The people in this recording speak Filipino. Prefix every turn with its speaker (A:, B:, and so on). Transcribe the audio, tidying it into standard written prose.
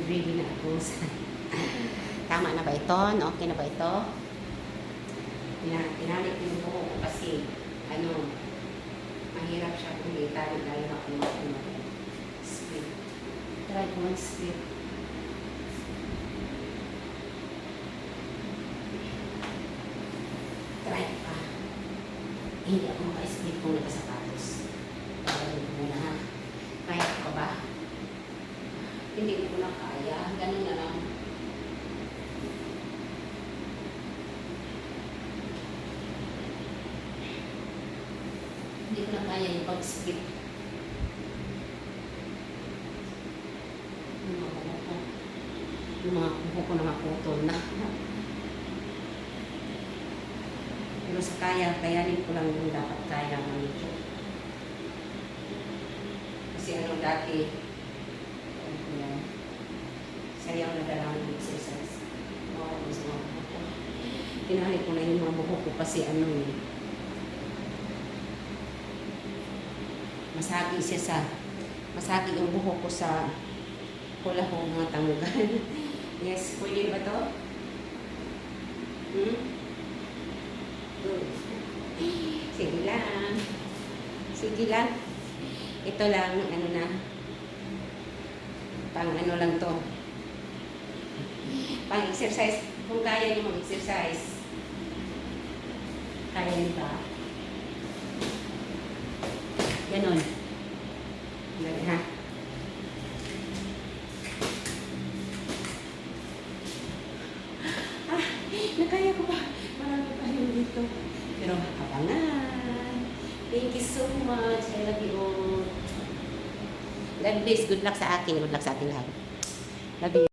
A: ready na ako. Tama na ba ito? Okay na ba ito? Tinalik ko yung buho ko kasi mahirap siya kung itali dahil ako split. Try ko mag-split. Try pa. Hindi ako maka-split kung nakasapatos. Pagawin ko muna ha. Kaya ko ba? Hindi ko na kaya. Ganun na lang. Hindi ko na kaya yung pag-split. Yung mga kuho ko na maputol na. Pero sa kayanin ko lang yung dapat kaya manito. Kasi dati, sayaw na dalang exercise. Oo, sa mga buho ko. Tinahalik ko na yung mga buho ko kasi masagi yung buho ko sa hula ko mga tanggal. Yes, pwede ba to? Good. Sige lang. Sige lang. Ito lang, pang lang to. Pang-exercise. Kung kaya nyo mag-exercise. Kaya nyo ba? Ganon. Ganon, ha? Nakaya ko ba? Marami pa rin dito. Pero abangan. Thank you so much. I love you all. God bless. Good luck sa akin. Good luck sa ating lahat. Love you.